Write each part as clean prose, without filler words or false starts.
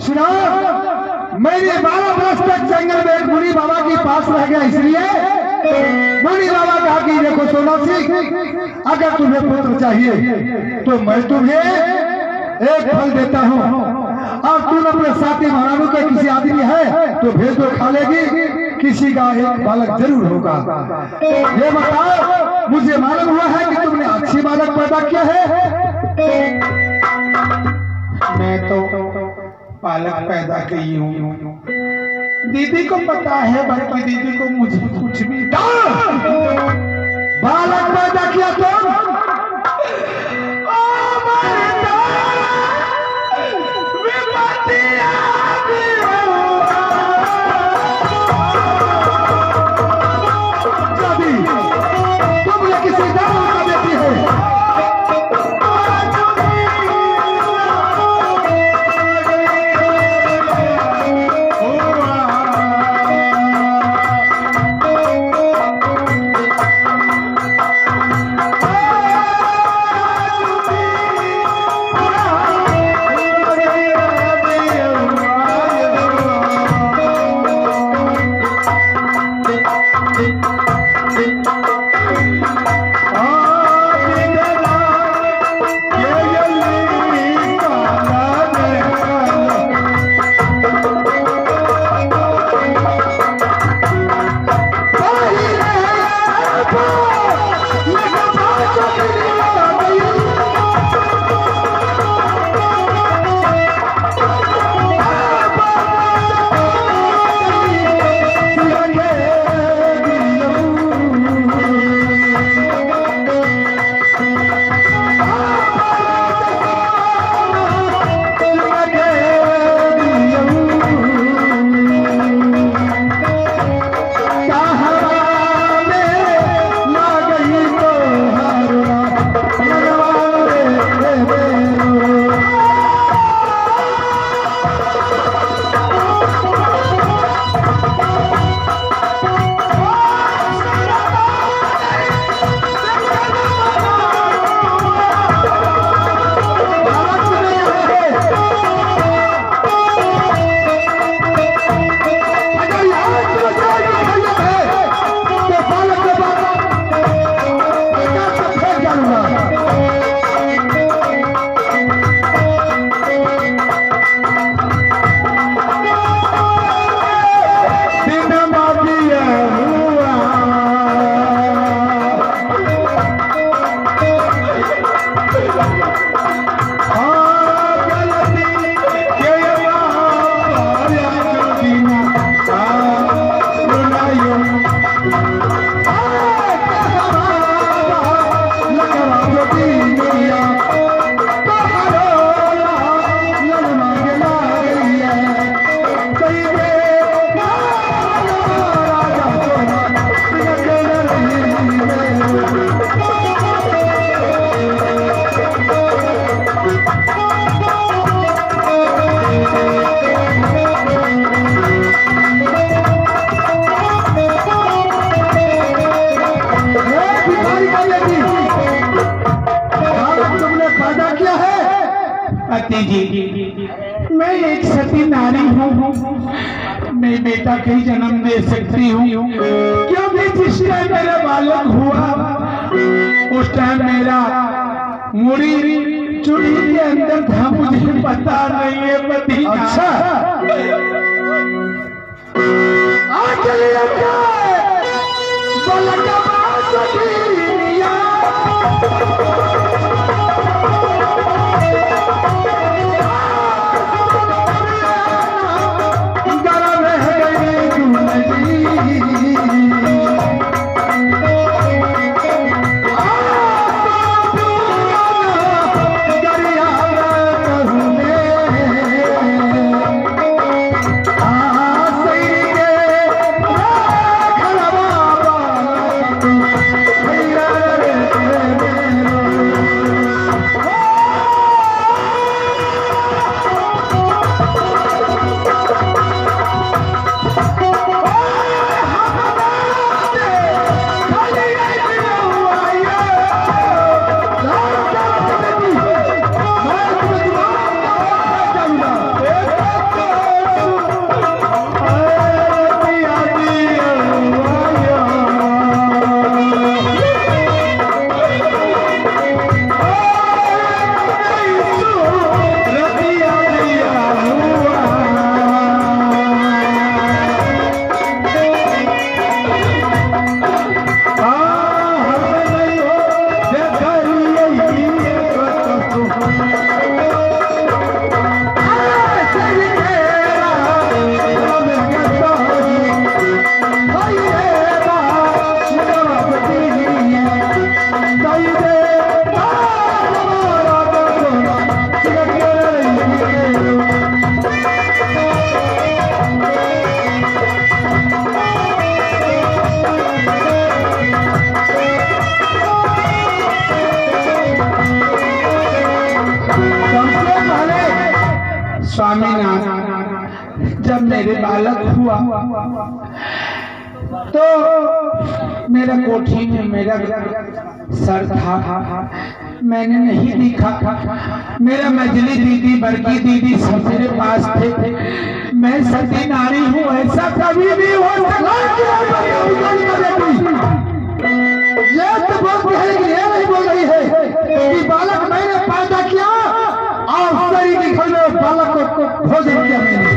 सुनो, मेरे 12 वर्ष तक जंगल में एक मुनि बाबा के पास रह गया, इसलिए मुनि बाबा कहा कि देखो सोना सिंह, अगर तुम्हें पुत्र चाहिए तो मैं तुम्हें एक फल देता हूँ, और तुम अपने साथी महारानों का किसी आदमी है तो भेज दो, खा लेगी, किसी का एक बालक जरूर होगा। ये बताओ, मुझे मालूम हुआ है कि तुमने अच्छी बालक पैदा किया है। मैं तो बालक पैदा की हूँ, दीदी को पता है, बल्कि दीदी को मुझे कुछ भी बालक पैदा किया तो तुमने किसी दाऊ का बेटी है। मैं एक सती नारी हूँ, मैं बेटा के जन्म दे सकती हूँ, क्योंकि जिस टाइम मेरा बालक हुआ उस टाइम मेरा मुड़ी चुड़ी के अंदर था, मुझे पता नहीं है पति। अच्छा, जब मेरे बालक हुआ तो मेरा कोठी में मेरा सर था, मैंने नहीं दिखा। मेरा मजली दीदी, बड़की दीदी सब मेरे पास थे। मैं सती नारी हूँ, ऐसा कभी नहीं हो सकता। ये तो बोलती है कि ये नहीं बोल रही है कि बालक मैंने पैदा किया और सही के घर में बालक को भोजन किया मैंने।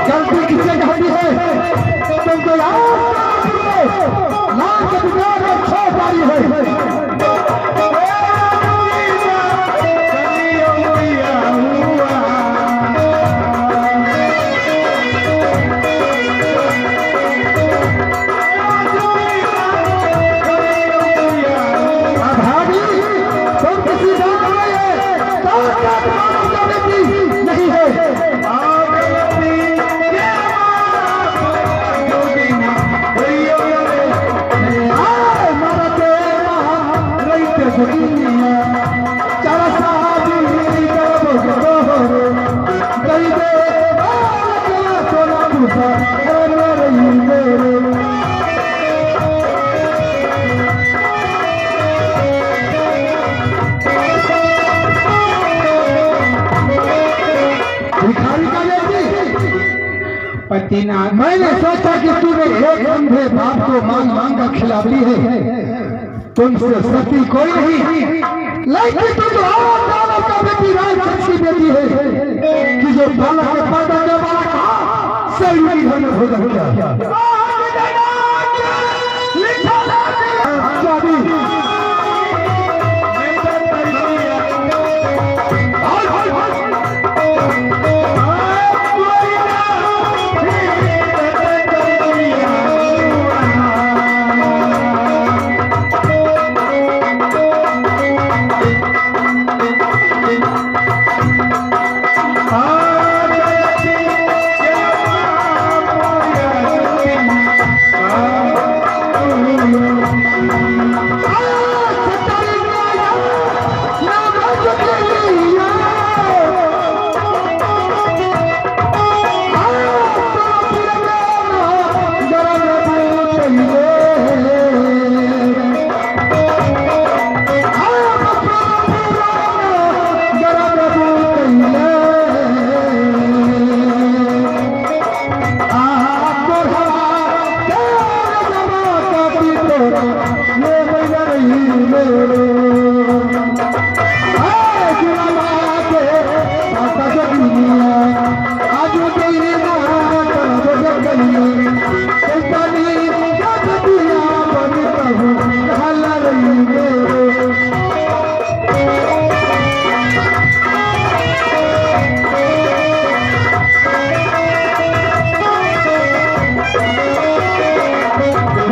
गलती किससे कहती है? तुमको लाल के बिगाड़ में छोड़ पारी है। पतिनाथ, मैंने सोचा कि तूने एक अंधे बाप को मांग मांग कर खिलाती है, तुमसे सती कोई नहीं, लेकिन तुम दानव का बेटी राक्षस की बेटी है कि जो बालक के पैदा के बालक सही घर में भोजन किया। Oh!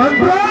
मंत्र